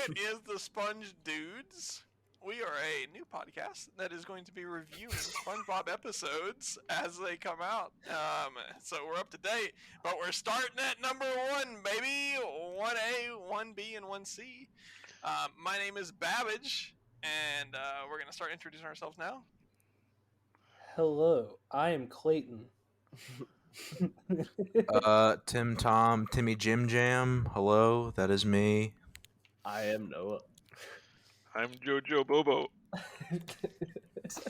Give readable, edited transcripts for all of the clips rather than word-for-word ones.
It is the Sponge Dudes. We are a new podcast that is going to be reviewing SpongeBob episodes as they come out. So we're up to date, but we're starting at number 1, baby. 1A, 1B, and 1C. My name is Babbage, and we're going to start introducing ourselves now. Hello, I am Clayton. Tim Tom, Timmy Jim Jam. Hello, that is me. I am Noah. I'm Jojo Bobo. So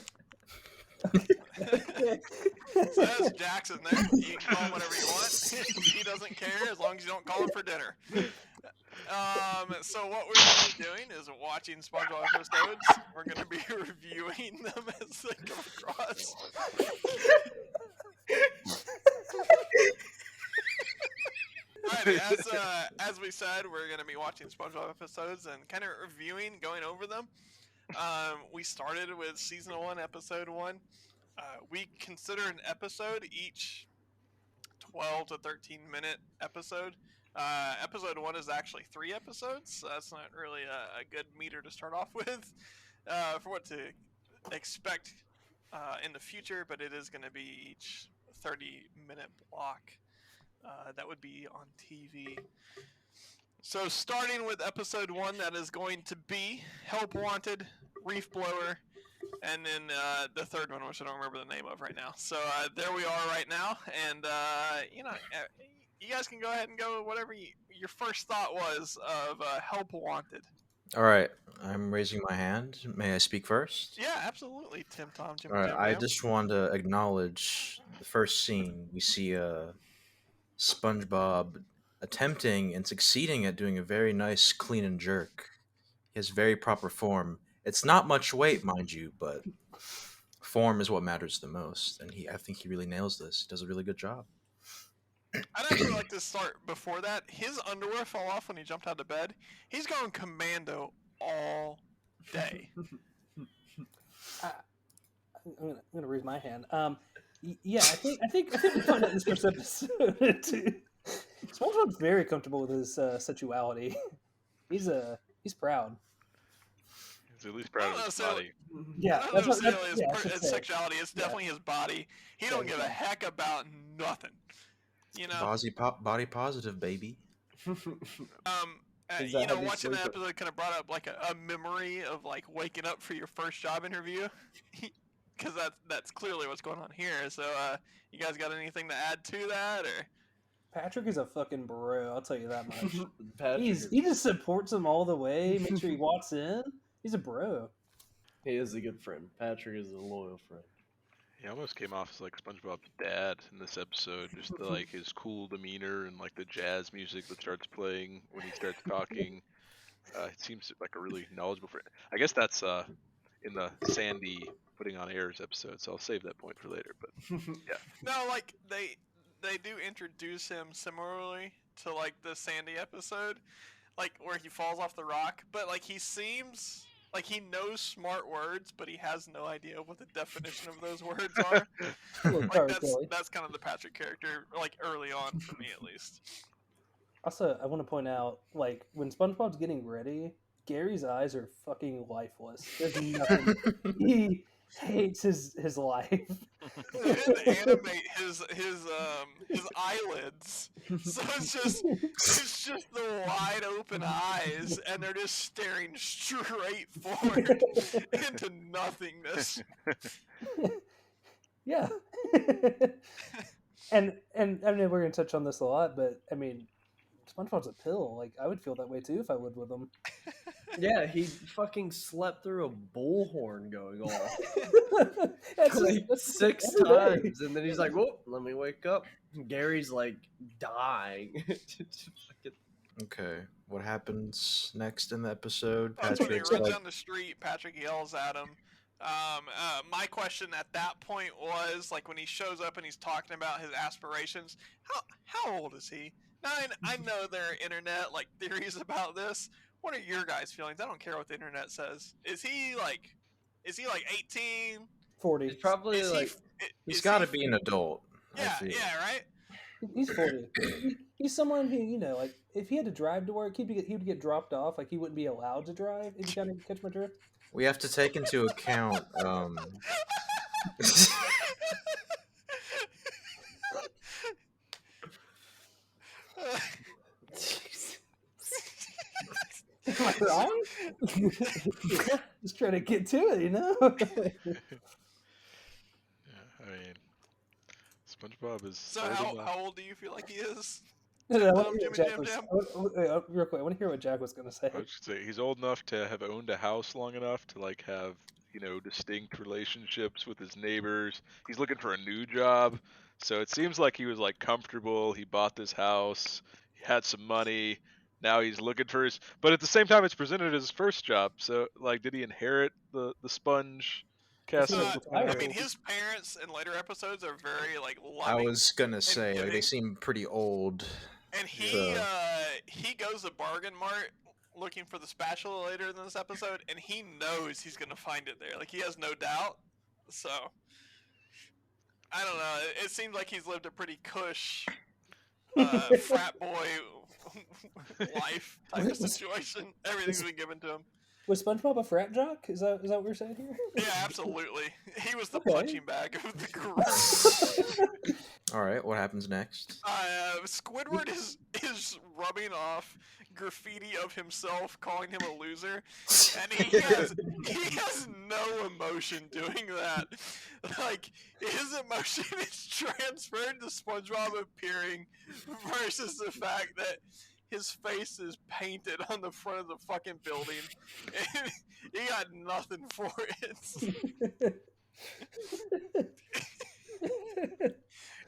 that's Jackson there. You can call him whatever you want. He doesn't care as long as you don't call him for dinner. So what we're going to be doing is watching SpongeBob episodes. We're going to be reviewing them as they come across. Alright, as we said, we're going to be watching SpongeBob episodes and kind of reviewing, going over them. We started with season 1, episode 1. We consider an episode each 12 to 13 minute episode. Episode 1 is actually 3 episodes, so that's not really a good meter to start off with for what to expect in the future, but it is going to be each 30-minute block that would be on TV. So starting with episode 1, that is going to be Help Wanted, Reef Blower, and then the third one, which I don't remember the name of right now. So there we are right now, and you guys can go ahead and go whatever your first thought was of Help Wanted. All right, I'm raising my hand. May I speak first? Yeah, absolutely, Tim Tom. Jim, All right, Jim, I Jim. just want to acknowledge the first scene. We see SpongeBob attempting and succeeding at doing a very nice clean and jerk. He has very proper form. It's not much weight, mind you, but form is what matters the most, and I think he really nails this. He does a really good job. I'd actually like to start before that. His underwear fell off when he jumped out of bed. He's going commando all day. I'm gonna raise my hand. Yeah, I think we found out in this first episode too. SpongeBob's very comfortable with his sexuality. He's proud. He's at least proud of his body. Yeah, Not necessarily his say. sexuality. It's definitely his body. He don't give a heck about nothing. You know, Body positive, baby. watching heavy that sleeper. episode kind of brought up like a memory of like waking up for your first job interview, because that's clearly what's going on here. So, you guys got anything to add to that, or? Patrick is a fucking bro. I'll tell you that much. Patrick, He just supports him all the way. Make sure he walks in. He's a bro. he is a good friend. Patrick is a loyal friend. He almost came off as like SpongeBob's dad in this episode, just like his cool demeanor and like the jazz music that starts playing when he starts talking. It seems like a really knowledgeable friend. I guess that's in the Sandy putting on airs episode, so I'll save that point for later. But yeah, No, like they do introduce him similarly to like the Sandy episode, like where he falls off the rock, but like he seems like he knows smart words, but he has no idea what the definition of those words are. Like that's kind of the Patrick character, like early on for me at least. Also, I want to point out, like, when SpongeBob's getting ready, Gary's eyes are fucking lifeless. There's nothing. He hates his life. They didn't animate his eyelids, so it's just the wide open eyes, and they're just staring straight forward into nothingness. Yeah. and I mean, we're gonna touch on this a lot, but I mean, SpongeBob's a pill. Like, I would feel that way too if I lived with him. Yeah, he fucking slept through a bullhorn going off That's like that's 6 every day. times, and then he's like, "Whoa, let me wake up." Gary's like dying. Okay, what happens next in the episode? That's when he Patrick's runs like, down the street. Patrick yells at him. My question at that point was, like, when he shows up and he's talking about his aspirations, how old is he? Now, I know there are internet like theories about this. What are your guys' feelings? I don't care what the internet says. Is he like 18? 40. He's probably Is like he's got to be an adult. I Yeah, feel. yeah, right. He's 40. He's someone who, like, if he had to drive to work, he would get dropped off. Like, he wouldn't be allowed to drive, if you kind of catch my drift. We have to take into account. Am I wrong? Just trying to get to it, Yeah, I mean, SpongeBob is. So old how enough- old do you feel like he is? No, I want to hear Jimmy what Jack Jam was. Jam? Real quick, I want to hear what Jack was going to say. I was just say he's old enough to have owned a house long enough to like have distinct relationships with his neighbors. He's looking for a new job, so it seems like he was like comfortable. He bought this house. He had some money. Now he's looking for his. But at the same time, it's presented as his first job. So like, did he inherit the sponge castle? Yeah, I mean, his parents in later episodes are very like I loving. was gonna say like, they giving. seem pretty old. And he So- he goes to Bargain Mart looking for the spatula later in this episode, and he knows he's gonna find it there. Like, he has no doubt. So I don't know. It seems like he's lived a pretty cush frat boy life type of situation. Everything's been given to him. Was SpongeBob a frat jock? Is that what we're saying here? Yeah, absolutely. He was the Okay. punching bag of the group. All right, what happens next? Squidward is rubbing off graffiti of himself, calling him a loser, and he has no emotion doing that. Like, his emotion is transferred to SpongeBob appearing versus the fact that his face is painted on the front of the fucking building, and he got nothing for it.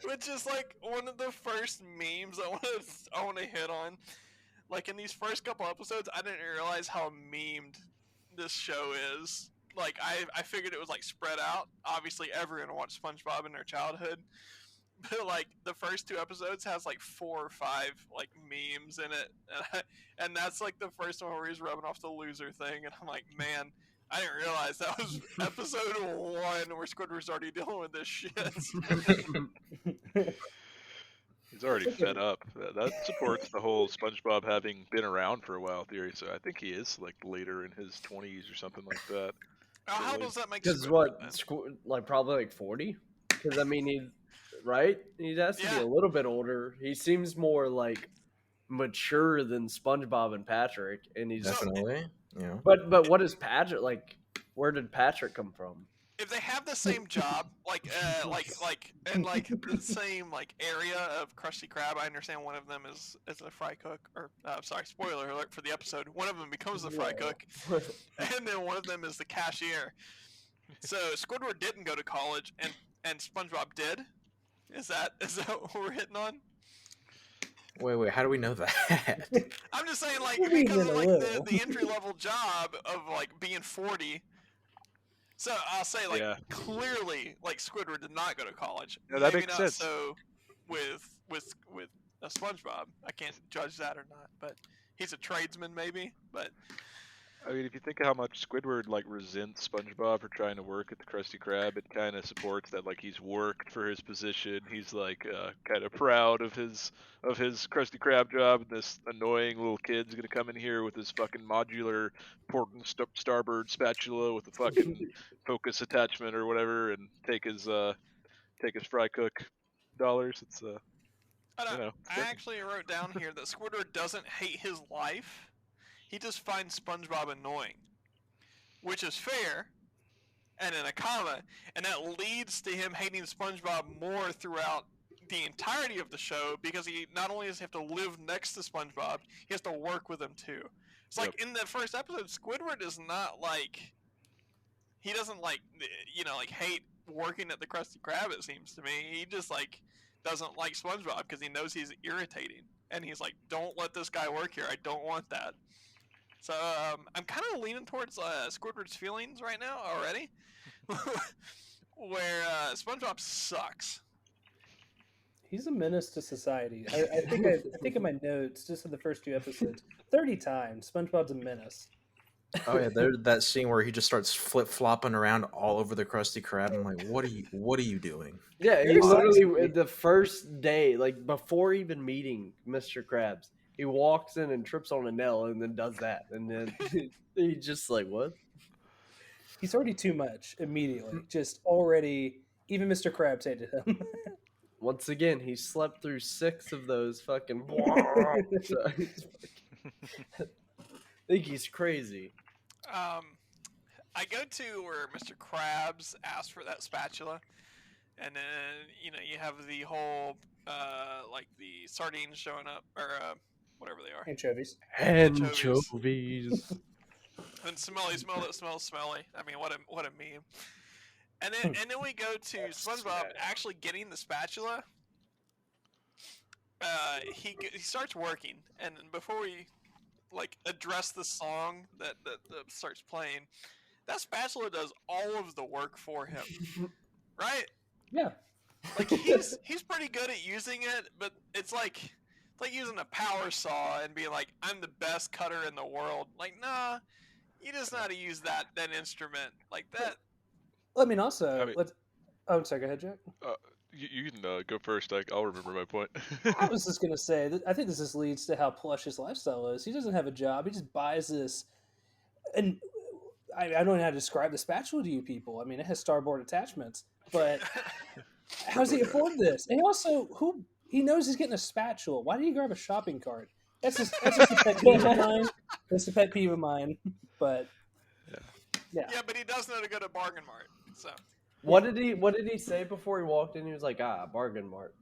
Which is like one of the first memes I want to hit on. Like, in these first couple episodes, I didn't realize how memed this show is. Like, I figured it was like spread out. Obviously, everyone watched SpongeBob in their childhood, but like the first 2 episodes has like 4 or 5 like memes in it, and that's like the first one where he's rubbing off the loser thing, and I'm like, man, I didn't realize that was episode 1 where Squidward's already dealing with this shit. He's already fed up. That supports the whole SpongeBob having been around for a while theory. So I think he is like later in his 20s or something like that. How does that make Because Squidward, what, then? like probably like 40? Because I mean, he has to be Yeah. a little bit older. He seems more like mature than SpongeBob and Patrick, and he's Definitely. Yeah. But what is Patrick like? Where did Patrick come from? If they have the same job, like in like the same like area of Krusty Krab, I understand one of them is a fry cook, or sorry, spoiler alert for the episode. One of them becomes the fry cook, and then one of them is the cashier. So Squidward didn't go to college, and SpongeBob did. Is that what we're hitting on? Wait, how do we know that? I'm just saying, like, We're reading because of it a like little. the entry level job of like being 40. So I'll say, like, Yeah. clearly, like, Squidward did not go to college. Yeah, that Maybe makes not sense. So with SpongeBob, I can't judge that or not, but he's a tradesman, maybe. But I mean, if you think of how much Squidward like resents SpongeBob for trying to work at the Krusty Krab, it kind of supports that like he's worked for his position. He's like kind of proud of his Krusty Krab job. And this annoying little kid's gonna come in here with his fucking modular port and starboard spatula with a fucking focus attachment or whatever, and take his fry cook dollars. It's I don't. You know, I actually wrote down here that Squidward doesn't hate his life. He just finds SpongeBob annoying, which is fair, and in a comma, and that leads to him hating SpongeBob more throughout the entirety of the show, because he not only does he have to live next to SpongeBob, he has to work with him too. It's like in the first episode, Squidward is not like, he doesn't like, like hate working at the Krusty Krab. It seems to me he just like doesn't like SpongeBob because he knows he's irritating, and he's like, don't let this guy work here. I don't want that. So I'm kind of leaning towards Squidward's feelings right now already, where SpongeBob sucks. He's a menace to society. I think in my notes, just in the first 2 episodes, 30 times, SpongeBob's a menace. Oh yeah, there's that scene where he just starts flip flopping around all over the Krusty Krab. I'm like, what are you doing? Yeah, he Very literally sexy. the first day, like before even meeting Mr. Krabs, he walks in and trips on a nail and then does that, and then he just like what? He's already too much immediately. Just already, even Mr. Krabs hated him. Once again, he slept through 6 of those fucking. So I think he's crazy. I go to where Mr. Krabs asked for that spatula, and then you have the whole like the sardines showing up or whatever they are, Anchovies. Anchovies. and smelly smell that smells smelly. I mean, what a meme. And then we go to SpongeBob actually getting the spatula. He starts working, and before we like address the song that starts playing, that spatula does all of the work for him, right? Yeah. Like he's pretty good at using it, but it's like using a power saw and being like, I'm the best cutter in the world. Like, nah, you just know how to use that instrument like that. Well, I mean, also, I mean- let's. Oh, I'm sorry. Go ahead, Jack. You can go first. I'll remember my point. I was just gonna say that I think this just leads to how plush his lifestyle is. He doesn't have a job. He just buys this, and I don't know how to describe the spatula to you people. I mean, it has starboard attachments, but how does he afford this? And also, he knows he's getting a spatula. Why did he grab a shopping cart? That's just a pet peeve of mine. That's a pet peeve of mine. But yeah. Yeah, but he does know to go to Bargain Mart. So What did he say before he walked in? He was like, bargain mart.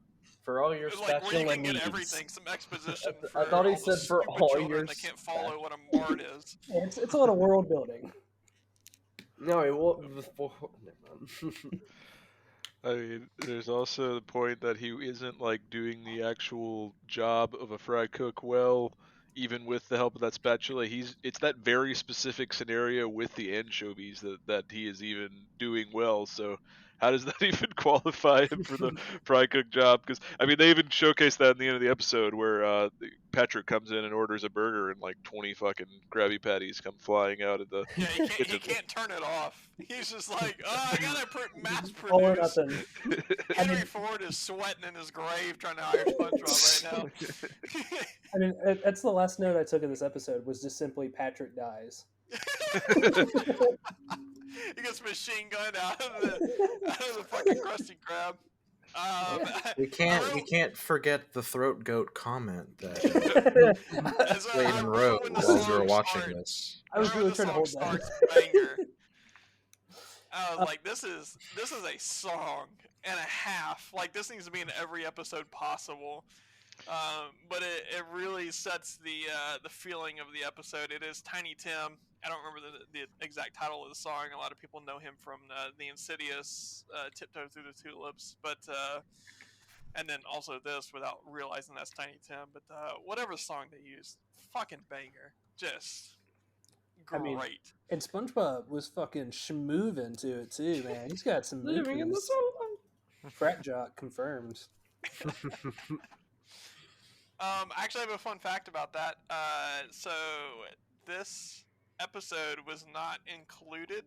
For all your like where spatula you can needs. get everything, some exposition. I For thought he all the said for stupid all children your that can't follow what a mart is. It's a lot of world building. No, he won't. Before. I mean, there's also the point that he isn't like doing the actual job of a fry cook well, even with the help of that spatula. It's that very specific scenario with the anchovies that he is even doing well. So how does that even qualify him for the fry cook job? Because I mean, they even showcase that in the end of the episode where Patrick comes in and orders a burger and like 20 fucking Krabby Patties come flying out of the Yeah, he kitchen. can't turn it off. He's just like, I gotta mass All or produce. nothing. Henry Ford is sweating in his grave trying to hire SpongeBob right now. I mean, that's the last note I took of this episode was just simply Patrick dies. He gets machine gunned out of the fucking Krusty Krab. We can't forget the throat goat comment that Clayton wrote while we were watching this. I was really trying to hold that. Banger. I was like, this is a song and a half. Like, this needs to be in every episode possible. But it really sets the feeling of the episode. It is Tiny Tim. I don't remember the exact title of the song. A lot of people know him from the Insidious Tiptoe Through the Tulips, but and then also this without realizing that's Tiny Tim. But whatever song they used, fucking banger, just great. I mean, and SpongeBob was fucking schmoovin' to it too, man. He's got some Living in the moves. sunlight. Frat jock confirmed. I actually have a fun fact about that. So this episode was not included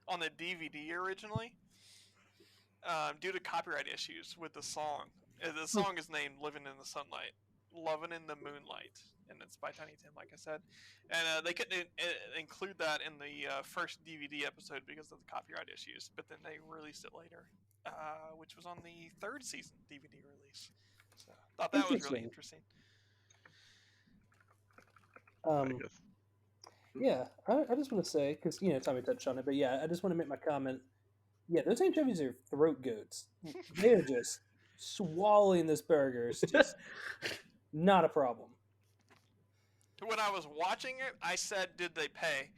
on the DVD originally due to copyright issues with the song. The song is named "Living in the Sunlight," "Lovin' in the Moonlight," and it's by Tiny Tim, like I said. And they couldn't include that in the first DVD episode because of the copyright issues. But then they released it later, which was on the third season DVD release. So I thought that was really interesting. Yeah, I just want to say, because, Tommy touched on it, but yeah, I just want to make my comment. Yeah, those anchovies are throat goats. They are just swallowing this burger. It's just not a problem. When I was watching it, I said, did they pay?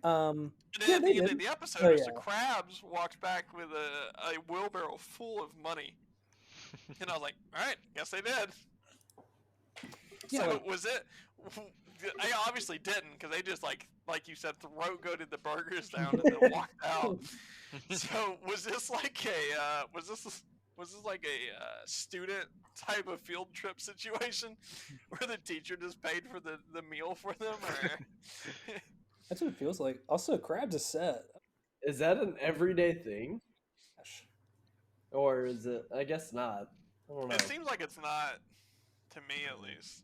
And then yeah, at the end of the episode, Mr. Krabs walks back with a wheelbarrow full of money. And I was like, all right, guess they did. Yeah, so was it... I obviously didn't, because they just, like you said, throat-goated the burgers down and then walked out. So was this like was this Was this like a student type of field trip situation where the teacher just paid for the meal for them, or? That's what it feels like. Also, Crab's a set. Is that an everyday thing, Gosh. or is it? I guess not. I don't know. It seems like it's not, to me at least.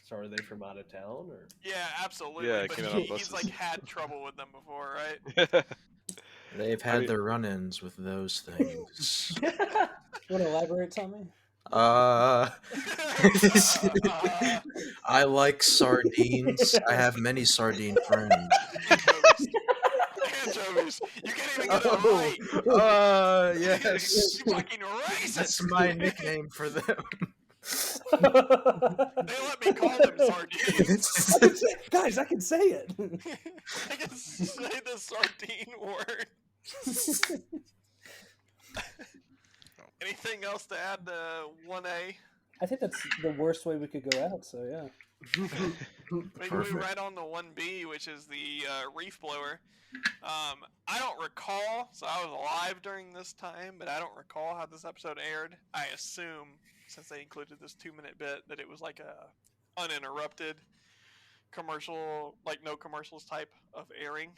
So are they from out of town, or? Yeah, absolutely. Yeah, it but came out on he's buses. like had trouble with them before, right? They've had their run-ins with those things. You want to elaborate, Tommy? I like sardines. I have many sardine friends. Anchovies. Anchovies. You can't even get it right. Yes. You fucking racist. That's my nickname for them. They let me call them sardines. Guys, I can say it. I can say the sardine word. Anything else to add to 1A? I think that's the worst way we could go out. So yeah. We can move right on to 1B, which is the Reef blower. I don't recall, so I was alive during this time, but I don't recall how this episode aired. I assume, since they included this 2-minute bit, that it was like a uninterrupted commercial, like no commercials type of airing.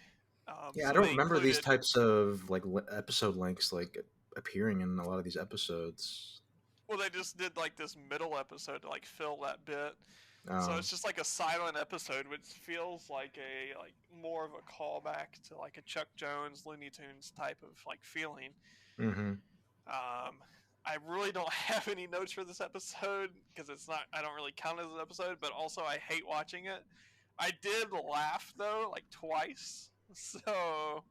Yeah, so I don't they remember these included- types of like episode lengths like appearing in a lot of these episodes. Well, they just did like this middle episode to like fill that bit. So Um, it's just like a silent episode, which feels like a more of a callback to like a Chuck Jones, Looney Tunes type of like feeling. mhm. I really don't have any notes for this episode because it's not. I don't really count it as an episode, but also I hate watching it. I did laugh though, like twice, so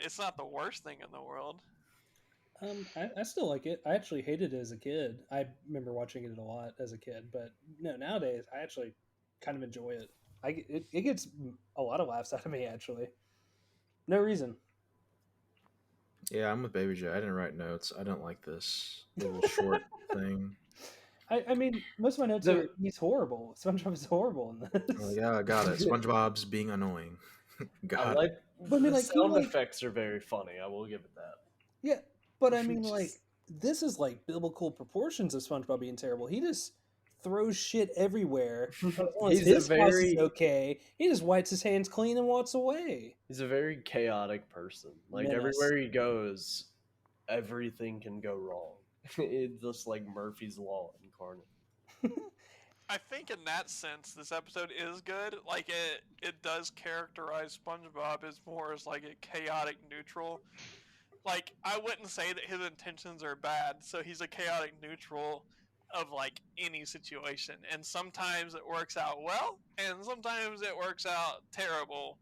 it's not the worst thing in the world. I still like it. I actually hated it as a kid. I remember watching it a lot as a kid, but no, nowadays I actually kind of enjoy it. It gets a lot of laughs out of me actually. No reason. Yeah, I'm with Baby J. I didn't write notes. I don't like this little short thing. I mean, most of my notes are he's horrible. SpongeBob is horrible in this. Oh, yeah, got it. SpongeBob's being annoying. I Got like. But I mean, the like, he, sound like- effects are very funny. I will give it that. Yeah, but I mean, like, this is like biblical proportions of SpongeBob being terrible. He just throws shit everywhere. As long as He's his a house is very- okay. He just wipes his hands clean and walks away. He's a very chaotic person. Like Menace. everywhere he goes, everything can go wrong. It's just like Murphy's Law incarnate. I think in that sense, this episode is good. Like it does characterize SpongeBob as more as like a chaotic neutral. Like I wouldn't say that his intentions are bad, so he's a chaotic neutral of like any situation. And sometimes it works out well, and sometimes it works out terrible.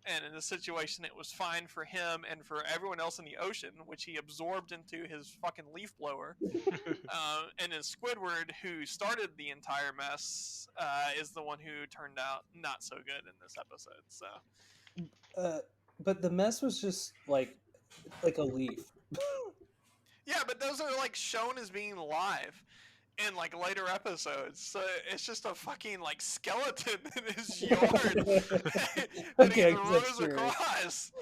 And in this situation, it was fine for him and for everyone else in the ocean, which he absorbed into his fucking leaf blower. And then Squidward, who started the entire mess, is the one who turned out not so good in this episode. So, But the mess was just like a leaf. yeah, but those are like shown as being live in like later episodes. So it's just a fucking like skeleton in his yard that Okay, he that's throws true. across.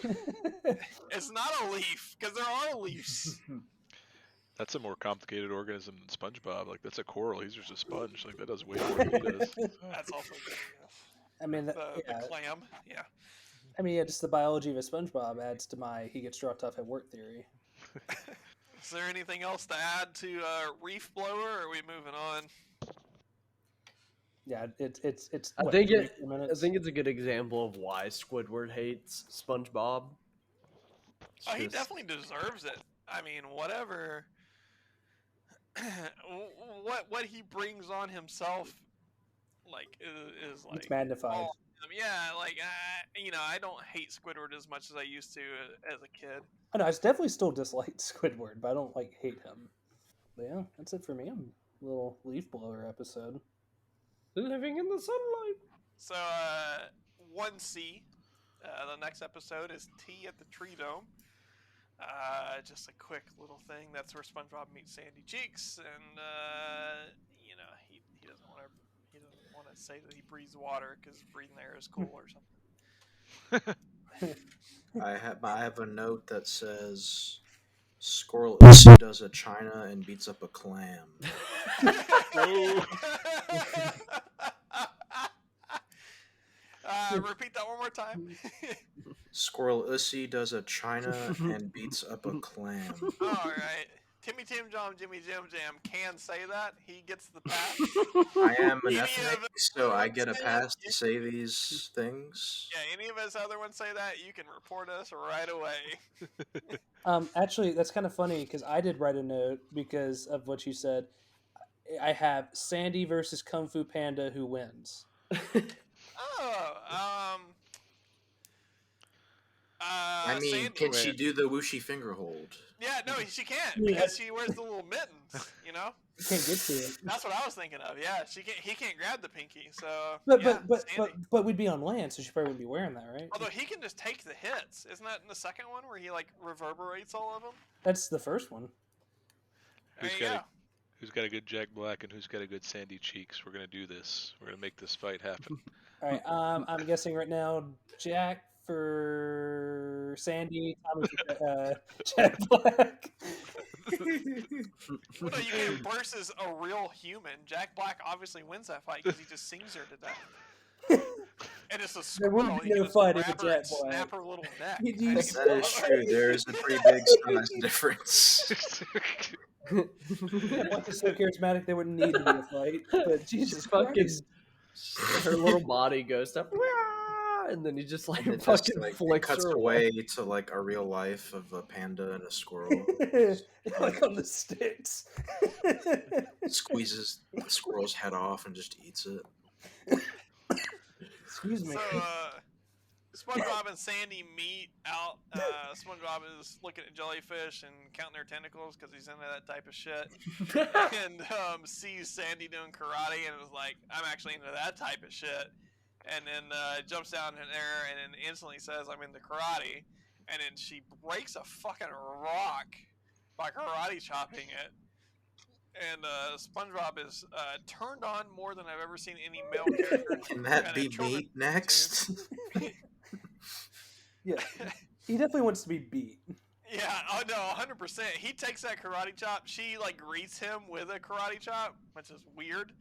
It's not a leaf because there are leaves. That's a more complicated organism than SpongeBob. Like that's a coral. He's just a sponge. Like that does way more than he does. That's also good. I mean, The yeah. clam. Yeah. I mean, yeah, just the biology of a SpongeBob adds to my he gets dropped off at work theory. Is there anything else to add to Reef Blower, or are we moving on? Yeah, it's. I what, think 3 minutes? it's a good example of why Squidward hates SpongeBob. It's Oh, he just- definitely deserves it. I mean, whatever. what he brings on himself, like, is like. It's magnified. all- yeah, like, I don't hate Squidward as much as I used to as a kid. I know I definitely still dislike Squidward, but I don't like hate him. But yeah, that's it for me. I'm a little leaf blower episode. living in the sunlight. So, 1C, the next episode is Tea at the Treedome. Just a quick little thing. That's where SpongeBob meets Sandy Cheeks, and he doesn't want to say that he breathes water because breathing air is cool or something. I have a note that says Squirrel Issy does a china and beats up a clam. Repeat that one more time. Squirrel Issy does a china and beats up a clam. All right. Timmy Tim Jam Jimmy Jim Jam can say that. He gets the pass. I am an Any ethnic, of us so I other get a ones say pass it, to say these things. Yeah, any of us other ones say that, you can report us right away. Actually, that's kind of funny because I did write a note because of what you said. I have Sandy versus Kung Fu Panda, who wins? Oh, I mean, Sandy. can she Wait. do the whooshy finger hold? Yeah, no, she can't Yeah. because she wears the little mittens. You know, You can't get to it. that's what I was thinking of. Yeah, she can't. He can't grab the pinky. So But yeah, but Sandy. but we'd be on land, so she probably wouldn't be wearing that, right? Although he can just take the hits. Isn't that in the second one where he like reverberates all of them? That's the first one. There Who's you got go. a Who's got a good Jack Black and who's got a good Sandy Cheeks? We're gonna do this. We're gonna make this fight happen. All right. I'm guessing right now Jack for Sandy, Tommy for Jack Black. Well, no, you can't versus a real human. Jack Black obviously wins that fight because he just sings her to death. And it's a There squirrel. wouldn't be You can no just fighting grab with her and Jack Black. snap her little neck. You do That is true. There is a pretty big size difference. Yeah, Black is so charismatic, there wouldn't need to be a fight. But Jesus fucking Christ. her little body goes up, and then he just like And it fucking just, like, it flicks cuts her away to like a real life of a panda and a squirrel. Like on the sticks. Squeezes the squirrel's head off and just eats it. Excuse me. So, SpongeBob and Sandy meet out. SpongeBob is looking at jellyfish and counting their tentacles because he's into that type of shit. And sees Sandy doing karate and was like, I'm actually into that type of shit. And then jumps down in there and then instantly says, I'm into karate. And then she breaks a fucking rock by karate chopping it. And SpongeBob is turned on more than I've ever seen any male character. Can that be children meat next? Yeah. He definitely wants to be beat. Yeah, oh no, 100%. He takes that karate chop. She like greets him with a karate chop, which is weird,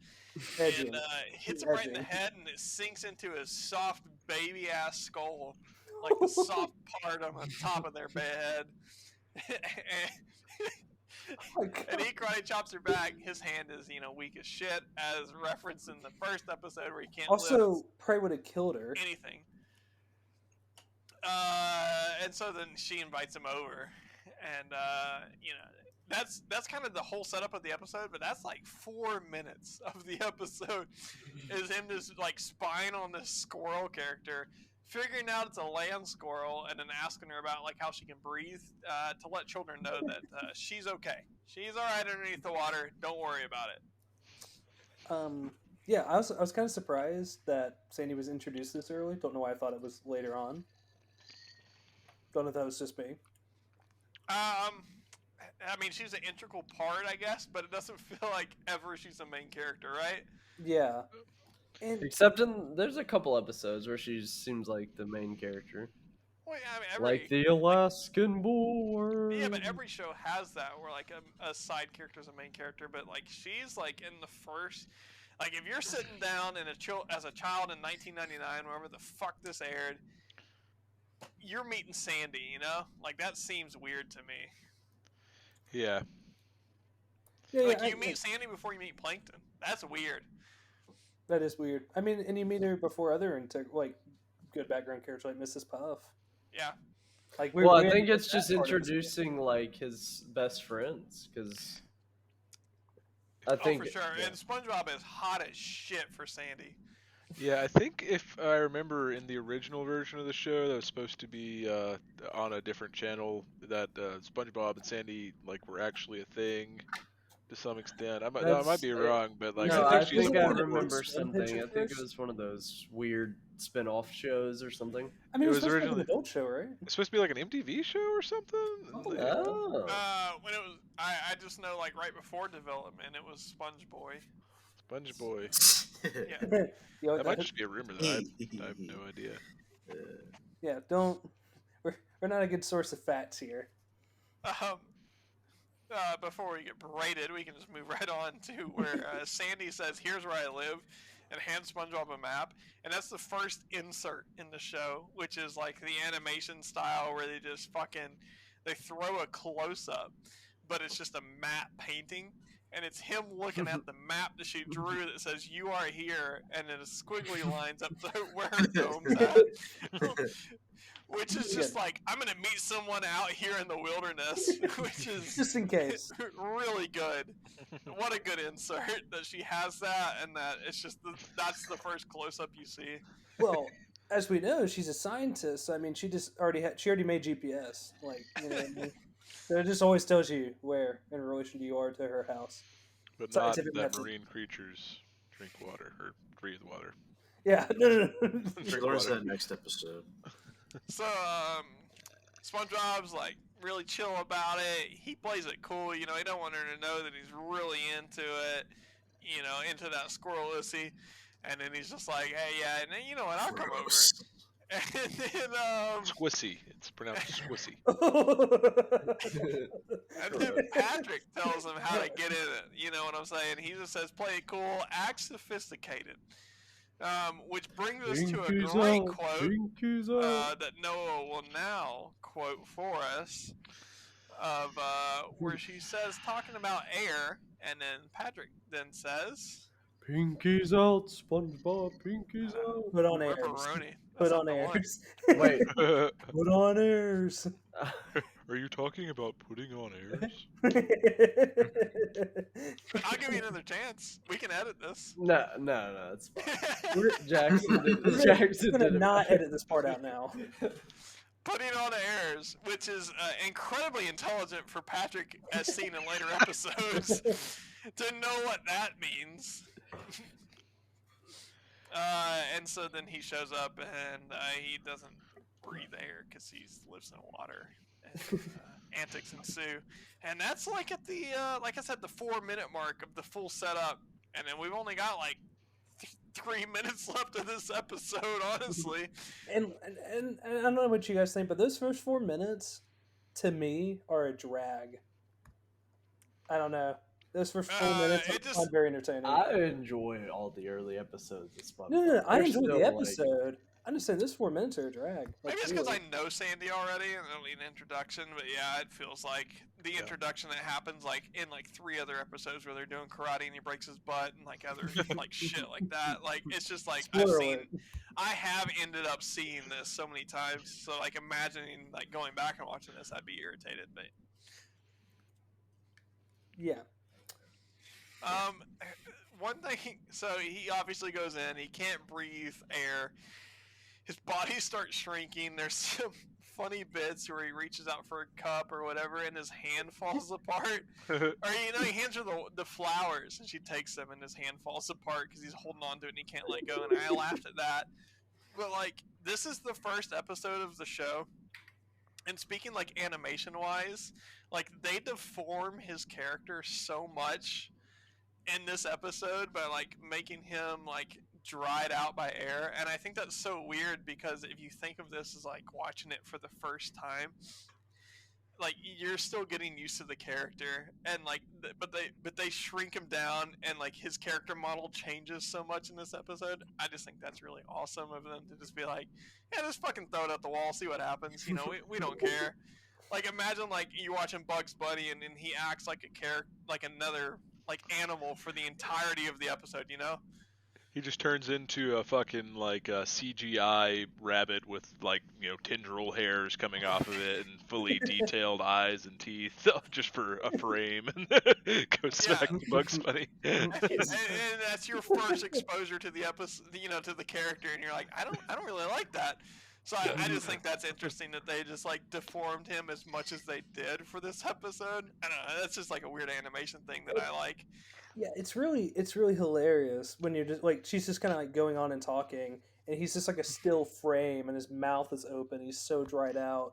Edging. and hits him right in the Edging. head, and it sinks into his soft baby ass skull, like the soft part on the top of their head. Oh my God. And he karate chops her back. His hand is, weak as shit, as referenced in the first episode where he can't Also, lift probably would have killed her. anything. And so then she invites him over, and that's kind of the whole setup of the episode. But that's like 4 minutes of the episode is him just like spying on this squirrel character, figuring out it's a land squirrel, and then asking her about like how she can breathe to let children know that she's okay. She's all right underneath the water. Don't worry about it. Yeah, I was kind of surprised that Sandy was introduced this early. Don't know why I thought it was later on. Don't know if that was just me. I mean, she's an integral part, I guess, but it doesn't feel like ever she's a main character, right? Yeah. And Except there's a couple episodes where she seems like the main character, Well, yeah, I mean, like the Alaskan bullworm. yeah, but every show has that where like a side character is a main character, but like she's like in the first. Like if you're sitting down as a child in 1999, whenever the fuck this aired, you're meeting Sandy, like that seems weird to me. Yeah. yeah, Like yeah, you meet Sandy before you meet Plankton. That's weird. that is weird. I mean, and you meet her before other good background characters like Mrs. Puff. Yeah. Like Well, I we think hadn't it's got just that part of it. introducing like his best friends, because I Oh, think for sure. yeah. And SpongeBob is hot as shit for Sandy. Yeah, I think if I remember in the original version of the show that was supposed to be on a different channel, that SpongeBob and Sandy like were actually a thing to some extent. I might be wrong, but like no, I I think she's think one I of the remember first one something. picture I think it first. was one of those weird spin-off shows or something. I mean, it it was was supposed to be originally- an adult show, right? it's supposed to be like an MTV show or something. Something Like- like that. Oh, When it was, I just know like right before development, it was SpongeBoy. Sponge Boy. Yeah. You like That might that? just be a rumor though. I have no idea. Yeah, don't. We're not a good source of facts here. before we get berated, we can just move right on to where Sandy says, "Here's where I live," and hands SpongeBob a map, and that's the first insert in the show, which is like the animation style where they just they throw a close up, but it's just a matte painting, and it's him looking at the map that she drew that says "You are here," and then squiggly lines up to where her dome's at. Which is just like, I'm gonna meet someone out here in the wilderness, which is Just in case. really good. What a good insert that she has that, and that it's just that's the first close up you see. Well, as we know, she's a scientist. I mean, she already made GPS. Like, you know what I mean? So it just always tells you where in relation you are to her house. But not Scientific that method. marine creatures drink water or breathe water. Yeah, no. Drink Learns water. that next episode. So SpongeBob's like really chill about it. He plays it cool, you know. He don't want her to know that he's really into it, you know, into that squirrelissy. And then he's just like, "Hey, yeah, and then you know what? I'll come over." Gross. And then Squissy. It's pronounced squissy. and then Patrick tells him how to get in it. You know what I'm saying? He just says, "Play it cool, act sophisticated." Which brings us to a great quote that Noah will now quote for us of where she says, talking about air, and then Patrick then says, Pinkies out, SpongeBob. Pinkies out. Put on airs. "Ripperoni." Put That's on not the one. airs. Wait. Put on airs. Are you talking about putting on airs? I'll give you another chance. We can edit this. No, it's fine. Jackson We're gonna did it. not edit this part out now. Putting on airs, which is incredibly intelligent for Patrick, as seen in later episodes, to know what that means. And so then he shows up, and he doesn't breathe air because he lives in water. And, antics ensue, and that's like at the like I said, the 4-minute mark of the full setup, and then we've only got like 3 minutes left of this episode, honestly. And I don't know what you guys think, but those first 4 minutes, to me, are a drag. I don't know. Those first 4 minutes are very entertaining. I enjoy all the early episodes of SpongeBob. No, I They're enjoyed still, the episode. I'm just saying, those 4 minutes are a drag. Maybe it's because I know Sandy already and I don't need an introduction, but yeah, it feels like the introduction that happens like in like 3 other episodes where they're doing karate and he breaks his butt and like other like shit like that. Like it's just like I have ended up seeing this so many times. So like imagining like going back and watching this, I'd be irritated. But yeah. One thing, so he obviously goes in, he can't breathe air, his body starts shrinking, there's some funny bits where he reaches out for a cup or whatever and his hand falls apart, or you know, he hands her the flowers and she takes them and his hand falls apart because he's holding on to it and he can't let go, and I laughed at that. But like, this is the first episode of the show, and speaking like animation wise, like they deform his character so much in this episode by like making him like dried out by air, and I think that's so weird because if you think of this as like watching it for the first time, like you're still getting used to the character, and like but they shrink him down, and like his character model changes so much in this episode. I just think that's really awesome of them to just be like, yeah, just fucking throw it at the wall, see what happens, you know. we don't care. Like imagine like you watching Bugs Bunny and he acts like a character, like another like animal for the entirety of the episode, you know? He just turns into a fucking like a CGI rabbit with like, you know, tendril hairs coming off of it and fully detailed eyes and teeth just for a frame, and goes back to Bugs Bunny. And that's your first exposure to the episode, you know, to the character, and you're like, I don't really like that. So I just think that's interesting that they just like deformed him as much as they did for this episode. I don't know, that's just like a weird animation thing that I like. Yeah, it's really hilarious when you're just like, she's just kind of like going on and talking, and he's just like a still frame, and his mouth is open. He's so dried out,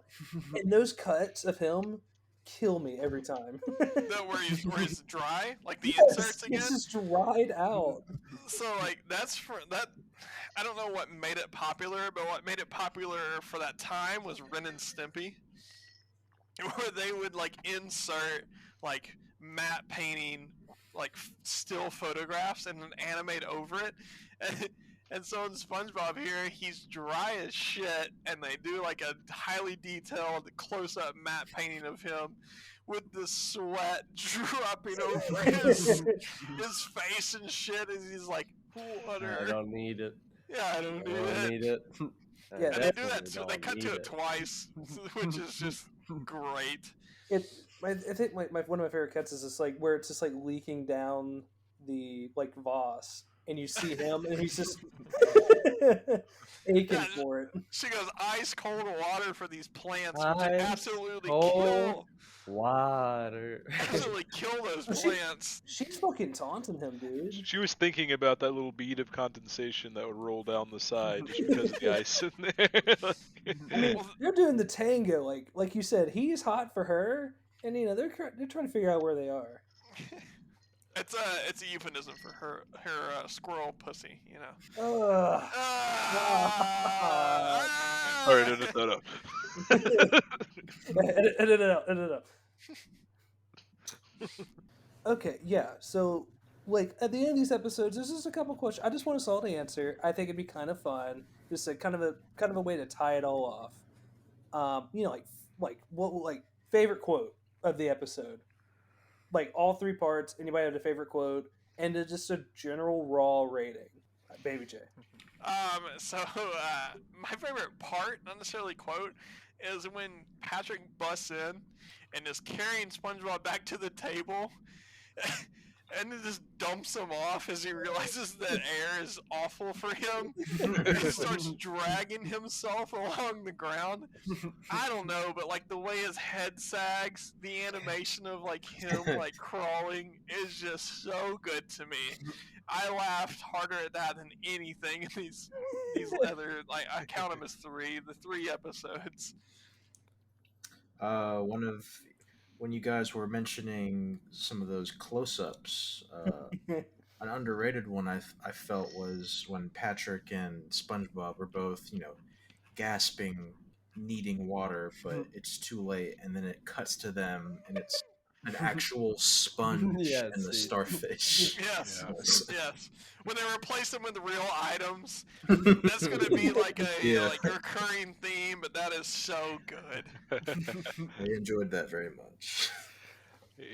and those cuts of him kill me every time. Where he's dry, like the yes, inserts again. It's just dried out. So like that's for that. I don't know what made it popular, but what made it popular for that time was Ren and Stimpy, where they would like insert like matte painting, like still photographs and then animate over it. And so in SpongeBob here, he's dry as shit, and they do like a highly detailed close-up matte painting of him with the sweat dropping over his face and shit as he's like, water. I don't need it. Yeah, I don't I don't need it. need it. Yeah, And they do that. Definitely They don't cut to need it twice, which is just great. I think one of my favorite cuts is just like where it's just like leaking down the like Voss, and you see him, and he's just aching Yeah, for it. She goes ice cold water for these plants, which Ice absolutely cold water. absolutely kill those Well, she- plants. She's fucking taunting him, dude. She was thinking about that little bead of condensation that would roll down the side just because of the ice in there. I mean, they're doing the tango, like you said. He's hot for her, and you know they're trying to figure out where they are. It's a euphemism for her squirrel pussy, you know. Ugh. All right, edit that up. Edit it out. Okay, yeah. So, like at the end of these episodes, there's just a couple questions. I just want a solid answer. I think it'd be kind of fun, just a kind of a way to tie it all off. You know, like what like favorite quote of the episode, like all three parts. Anybody have a favorite quote, and just a general raw rating. Baby J. So my favorite part, not necessarily quote, is when Patrick busts in and is carrying SpongeBob back to the table, and it just dumps him off as he realizes that air is awful for him. And he starts dragging himself along the ground. I don't know, but like the way his head sags, the animation of like him like crawling is just so good to me. I laughed harder at that than anything in these other, like I count them as the three episodes. When you guys were mentioning some of those close-ups, an underrated one I felt was when Patrick and SpongeBob were both, gasping, needing water, but it's too late, and then it cuts to them, and it's an actual sponge Yeah, and the see. starfish. Yes, Yeah. yes. When they replace them with real items, that's going to be like a Yeah. like recurring theme. But that is so good. I enjoyed that very much.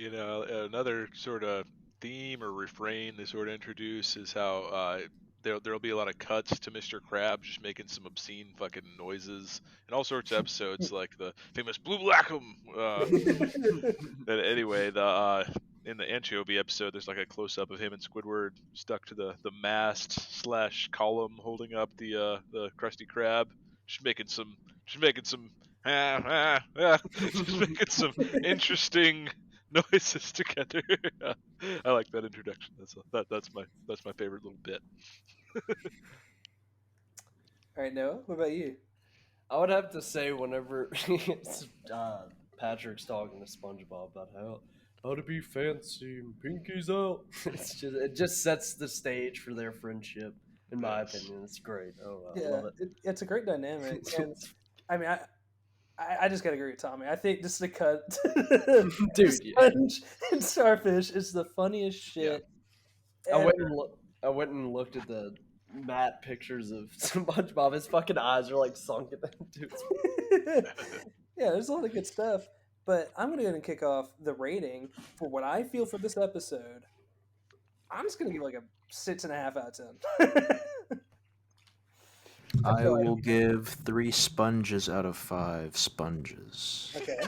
Another sort of theme or refrain they sort of introduce is how there'll be a lot of cuts to Mr. Krabs just making some obscene fucking noises in all sorts of episodes, like the famous Blue Blackum. Anyway, in the anchovy episode, there's like a close up of him and Squidward stuck to the mast / column holding up the Krusty Krab, just making some just making some interesting noises together. I like that introduction. That's my favorite little bit. All right, Noah, what about you? I would have to say whenever Patrick's talking to SpongeBob about how to be fancy and pinkies out, it just sets the stage for their friendship. In my opinion, it's great. Oh, I love it. It's a great dynamic. And, I mean, I just gotta agree with Tommy. I think just the cut, Dude, Sponge and Starfish is the funniest shit. I ever. went and looked at the matte pictures of SpongeBob. His fucking eyes are like sunken into his. Yeah, there's a lot of good stuff. But I'm gonna go ahead and kick off the rating for what I feel for this episode. I'm just gonna give like a 6.5 out of 10. I will give 3 sponges out of 5 sponges. Okay.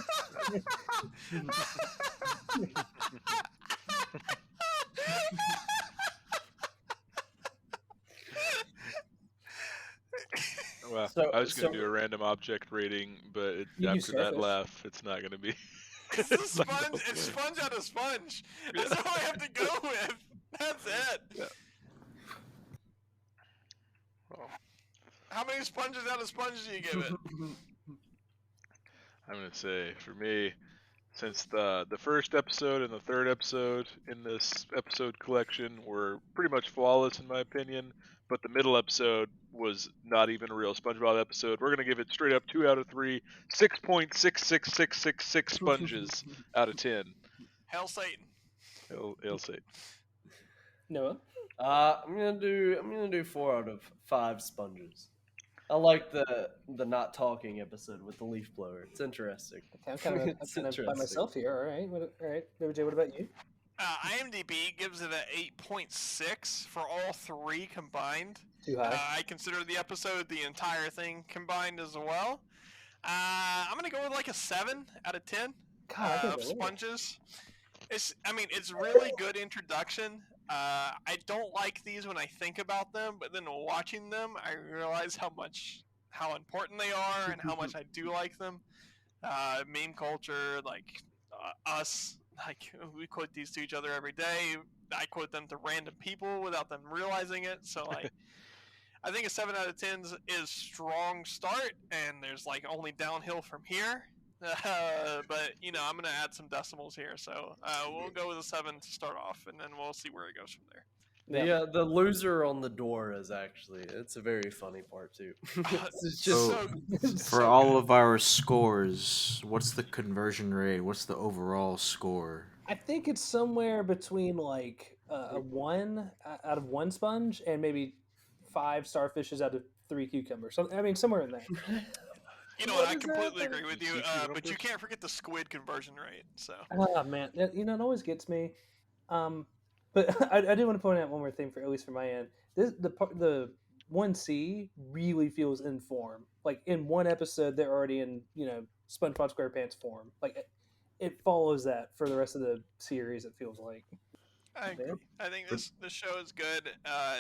Well, So- I was going to so- do a random object rating, but You do after that Starfish. laugh, it's not going to be. It's a sponge. It's sponge out of sponge. That's all I have to go with. That's it. Yeah. Well, How many sponges out of sponge do you give it? I'm going to say, for me, since the first episode and the third episode in this episode collection were pretty much flawless in my opinion, but the middle episode was not even a real SpongeBob episode, we're going to give it straight up 2 out of 3, 6.66666 sponges out of 10. Hail Satan. He'll say. Noah? I'm gonna do 4 out of 5 sponges. I like the not talking episode with the leaf blower. It's interesting. Okay, I'm kind of It's by interesting. myself here. All right, all right. David J, what about you? IMDb gives it a 8.6 for all 3 combined. Too high. I consider the episode the entire thing combined as well. I'm gonna go with like a 7 out of 10 God, I think of they're lower. sponges. It's really good introduction. I don't like these when I think about them, but then watching them, I realize how important they are and how much I do like them. Meme culture, like us, like we quote these to each other every day. I quote them to random people without them realizing it. So like, I think a 7 out of 10 is strong start, and there's like only downhill from here. But I'm gonna add some decimals here, so we'll go with a 7 to start off, and then we'll see where it goes from there. The loser on the door it's a very funny part too. It's just So, so for all of our scores, what's the conversion rate? What's the overall score? I think it's somewhere between like a 1 out of 1 sponge and maybe 5 starfishes out of 3 cucumbers. So, I mean, somewhere in there. You know what? I completely agree with you, but you can't forget the squid conversion rate. So. Oh man, it always gets me. But I do want to point out one more thing, at least from my end. The 1C really feels in form. Like in one episode, they're already in SpongeBob SquarePants form. Like it follows that for the rest of the series. It feels like. I agree. I think this show is good.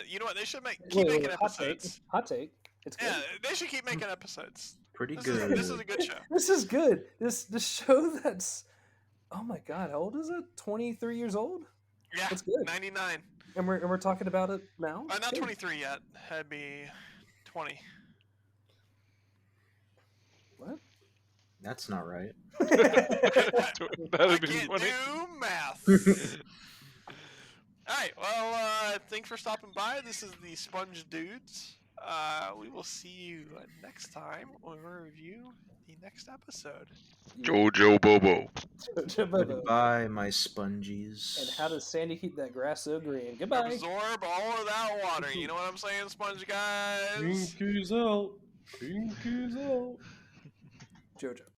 You know what? They should keep making episodes. Hot take. It's good. Yeah, they should keep making episodes. Pretty This good. is a good show. This is good. This show that's, oh my god, how old is it? 23 years old. Yeah, That's good. 99. And we're talking about it now. Not 23 yet. That'd be 20. What? That's not right. I That'd be can't funny. do math. All right. Well, thanks for stopping by. This is the Sponge Dudes. We will see you next time when we review the next episode. Jojo Bobo. Goodbye, my spongies. And how does Sandy keep that grass so green? Goodbye. Absorb all of that water. You know what I'm saying, Sponge guys? Pinkies out. Pinkies out. Jojo.